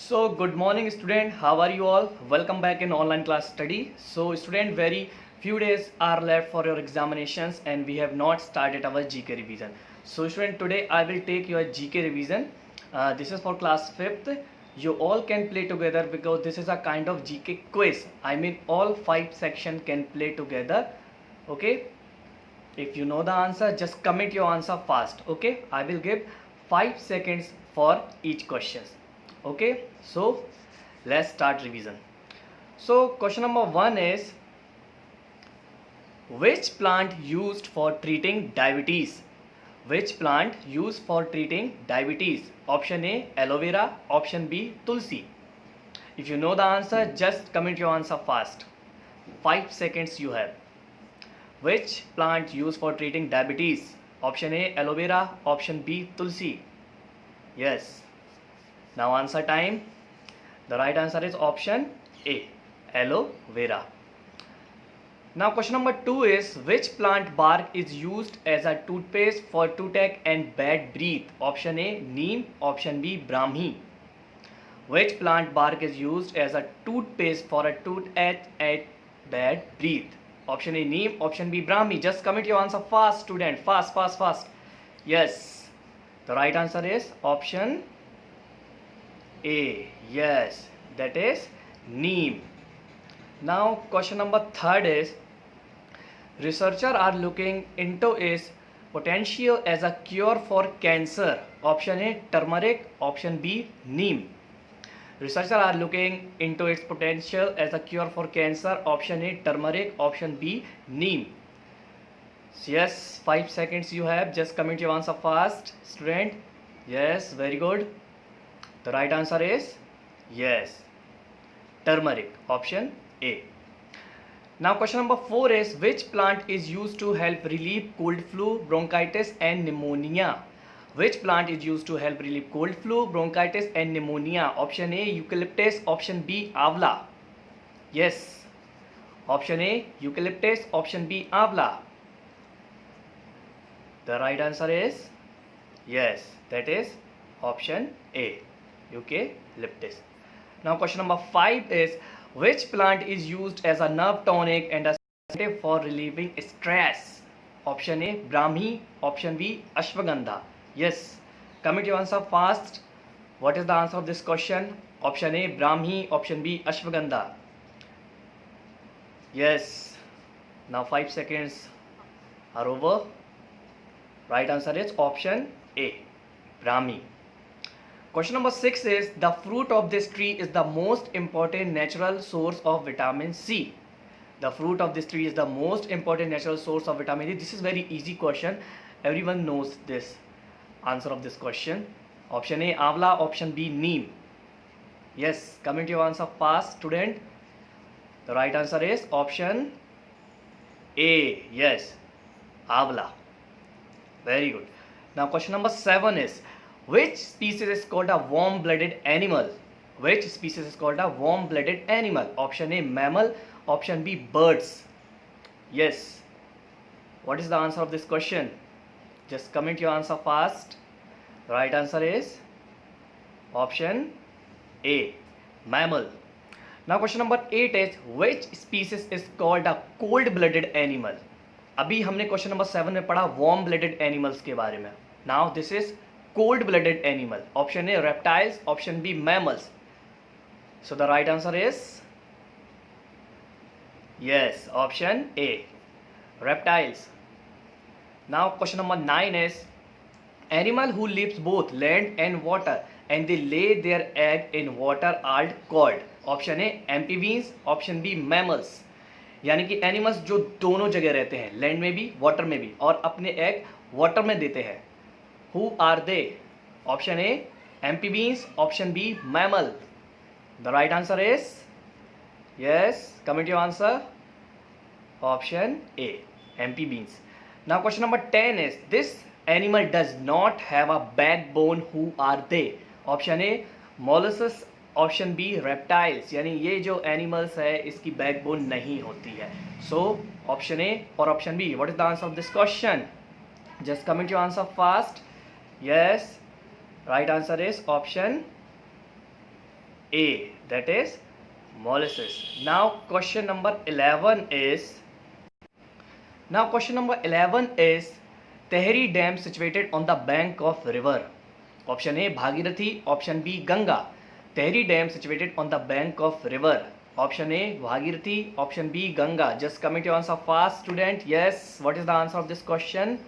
So good morning student, how are you all? Welcome back in online class study. So student, very few days are left for your examinations and we have not started our GK revision. So student, today I will take your GK revision. This is for class 5th. You all can play together because this is a kind of GK quiz. I mean all 5 sections can play together. Okay. If you know the answer, just commit your answer fast. Okay. I will give 5 seconds for each question. Okay, so let's start revision. So question number 1 is, which plant used for treating diabetes? Which plant used for treating diabetes? Option A, aloe vera. Option B, tulsi. If you know the answer, just comment your answer fast. 5 seconds you have. Which plant used for treating diabetes? Option A, aloe vera. Option B, tulsi. Yes. Now answer time. The right answer is option A, aloe vera. Now question number 2 is, which plant bark is used as a toothpaste for toothache and bad breath? Option A, neem. Option B, brahmi. Which plant bark is used as a toothpaste for a toothache and bad breath? Option A, neem. Option B, brahmi. Just commit your answer fast, student. Fast, fast, fast. Yes. The right answer is option A. Yes, that is neem. Now question number 3 is, researchers are looking into its potential as a cure for cancer. Option A, turmeric. Option B, neem. Researchers are looking into its potential as a cure for cancer. Option A, turmeric. Option B, neem. Yes, 5 seconds you have. Just comment your answer fast, student. Yes, very good. The right answer is yes, turmeric. Option A. Now question number 4 is, which plant is used to help relieve cold flu, bronchitis and pneumonia? Which plant is used to help relieve cold flu, bronchitis and pneumonia? Option A, eucalyptus. Option B, avla. Yes. Option A, eucalyptus. Option B, avla. The right answer is yes, that is option A, eucalyptus. Now question number 5 is, which plant is used as a nerve tonic and a sedative for relieving stress? Option A, brahmi. Option B, ashwagandha. Yes, commit your answer fast. What is the answer of this question? Option A, brahmi. Option B, ashwagandha. Yes. Now 5 seconds are over. Right answer is option A, brahmi. Question number 6 is, the fruit of this tree is the most important natural source of vitamin C. The fruit of this tree is the most important natural source of vitamin C. This is very easy question. Everyone knows this answer of this question. Option A, avla. Option B, neem. Yes, comment your answer fast, student. The right answer is option A. Yes, avla. Very good. Now question number 7 is, which species is called a warm-blooded animal? Which species is called a warm-blooded animal? Option A, mammal. Option B, birds. Yes. What is the answer of this question? Just comment your answer fast. The right answer is option A, mammal. Now question number 8 is, which species is called a cold-blooded animal? अभी हमने question number 7 में पढ़ा warm blooded animals के बारे में. Now this is cold blooded animal. Option A reptiles. Option B mammals. So the right answer is yes, option A, reptiles. Now question number 9 is, animal who lives both land and water and they lay their egg in water are called. Option A amphibians. Option B mammals. यानी कि animals जो दोनों जगह रहते हैं, land में भी water में भी, और अपने एग वाटर में देते हैं. Who are they? Option A amphibians. Option B mammal. The right answer is yes, comment your answer. Option A, amphibians. Now question number 10 is, this animal does not have a backbone. Who are they? Option A molluscs. Option B reptiles. यानी ये जो animals है इसकी backbone नहीं होती है. सो option A और option B. What is the answer of this question? Just comment your answer fast. Yes, right answer is option A, that is molasses. Now question number 11 is Tehri Dam situated on the bank of river. Option A Bhagirathi, option B Ganga. Tehri Dam situated on the bank of river. Option A Bhagirathi, option B Ganga. Just commit your answer fast, student. Yes, what is the answer of this question?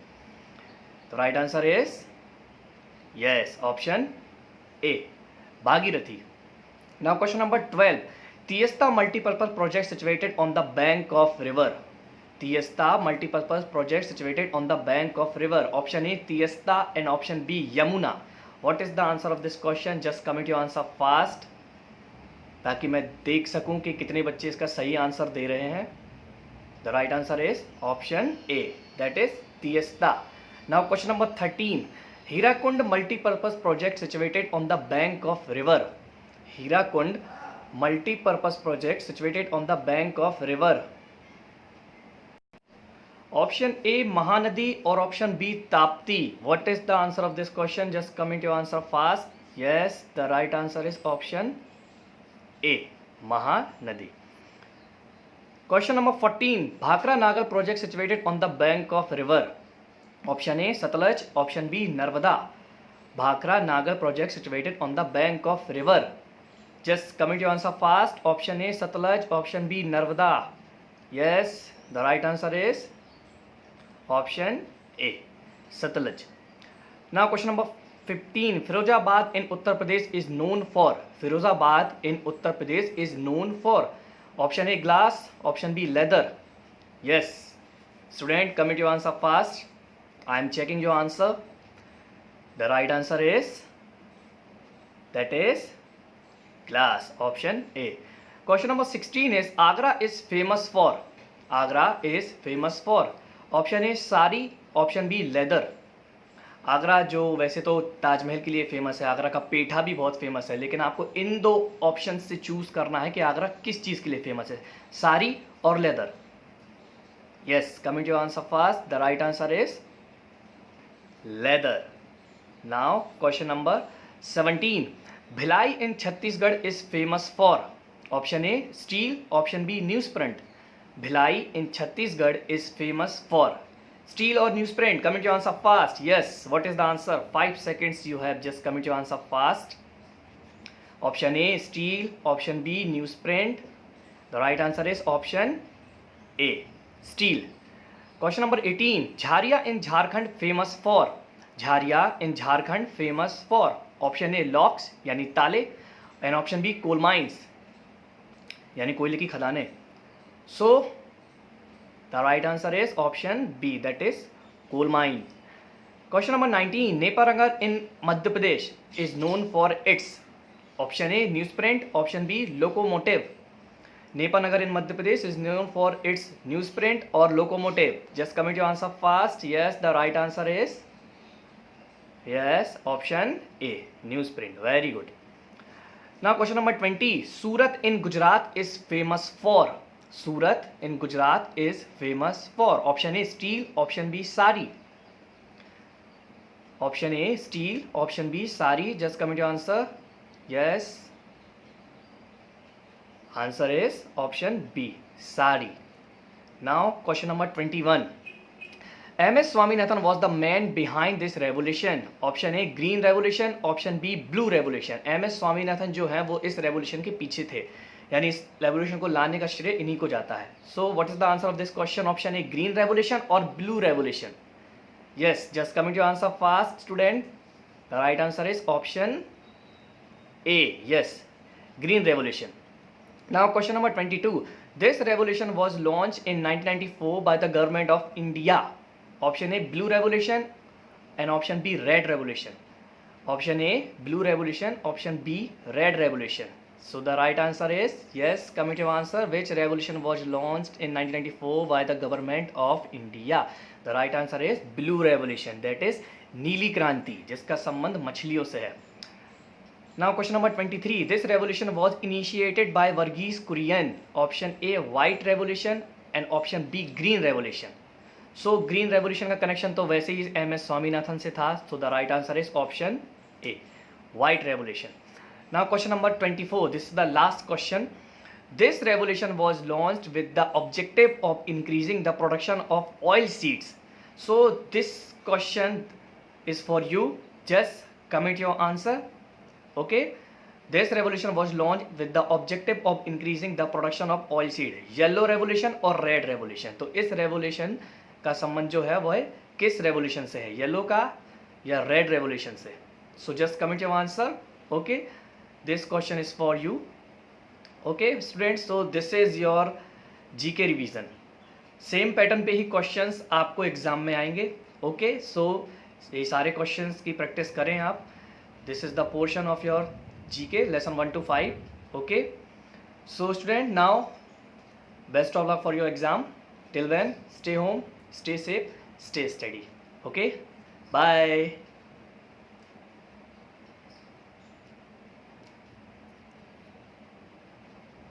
The right answer is yes, option A Bhagirathi. Now question number 12. Tiesta multipurpose project situated on the bank of river. Tiesta multipurpose project situated on the bank of river. Option A Tiesta and option B Yamuna. What is the answer of this question? Just commit your answer fast, ताकि मैं देख सकूं कि कितने बच्चे इसका सही answer दे रहे हैं. The right answer is option A, that is Tiesta. Now question number 13. Hirakund multipurpose project situated on the bank of river. Hirakund multipurpose project situated on the bank of river. Option A Mahanadi or option B Tapti. What is the answer of this question? Just comment your answer fast. Yes, the right answer is option A Mahanadi. Question number 14. Bhakra Nagar project situated on the bank of river. Option A Satluj, option B Narmada. Bhakra Nagar project situated on the bank of river. Just comment your answer fast. Option A Satluj, option B Narmada. Yes, the right answer is option A Satluj. Now question number 15. Firozabad in Uttar Pradesh is known for. Firozabad in Uttar Pradesh is known for. Option A glass, option B leather. Yes, student, commit your answer fast. I am checking your answer. The right answer is, that is glass, option A. Question number 16 is Agra is famous for. Agra is famous for. Option A sari, option B leather. Agra जो वैसे तो ताजमहल के लिए famous है, आगरा का पेठा भी बहुत famous है, लेकिन आपको इन दो ऑप्शन से चूज करना है कि आगरा किस चीज़ के लिए फेमस है, साड़ी और leather. Yes, commit your answer fast. The right answer is leather. Now question number 17. Bhilai in Chhattisgarh is famous for. Option A steel, option B newsprint. Bhilai in Chhattisgarh is famous for steel or newsprint. Commit your answer fast. Yes, what is the answer? 5 seconds you have. Just commit your answer fast. Option A steel, option B newsprint. The right answer is option A steel. Question number 18. Jharia in Jharkhand famous for. Jharia in Jharkhand famous for. Option A locks यानी ताले and option B coal mines यानी कोयले की खदानें. So the right answer is option B, that is coal mine. Question number 19. Neparagar in Madhya Pradesh is known for its. Option A newsprint, option B locomotive. Nepanagar in Madhya Pradesh is known for its newsprint or locomotive. Just commit your answer fast. Yes, the right answer is yes, option A newsprint. Very good. Now question number 20. Surat in Gujarat is famous for. Surat in Gujarat is famous for. Option A steel, option B sari. Option A steel, option B sari. Just commit your answer. Yes, answer is option B sari. Now question number 21. MS Swaminathan was the man behind this revolution. Option A green revolution, option B blue revolution. MS Swaminathan जो है वो इस revolution के पीछे थे, यानी इस revolution को लाने का श्रेय इन्हीं को जाता है. So what is the answer of this question? Option A green revolution और blue revolution. Yes, just coming your answer fast student. The right answer is option A, yes, green revolution. Now question number 22. This revolution was launch in 1994 by the government of India. Option A blue revolution and option B red revolution. Option A blue revolution, option B red revolution. So the right answer is yes, commit your answer. Which revolution was launched in 1994 by the government of India? The right answer is blue revolution, that is नीली क्रांति, जिसका संबंध मछलियों से है. Now question number 23. This revolution was initiated by Varghese Kurian. Option A white revolution and option B green revolution. So green revolution का connection तो वैसे ही MS स्वामीनाथन से था. So the right answer is option A white revolution. Now question number 24. This is the last question. This revolution was launched with the objective of increasing the production of oil seeds. So this question is for you. Just comment your answer. Okay. This revolution was launched with the objective of increasing the production of oil seed. Yellow revolution और red revolution. तो इस revolution का संबंध जो है वह किस revolution से है, येलो का या रेड रेवोल्यूशन से? So just comment your answer. Okay, this question is for you. Okay students, so this is your GK revision. Same pattern पे ही क्वेश्चंस आपको एग्जाम में आएंगे. ओके, सो ये सारे क्वेश्चंस की प्रैक्टिस करें आप. This is the portion of your GK lesson 1 to 5. Okay, so student, now best of luck for your exam. Till then, stay home, stay safe, stay steady. Okay, bye.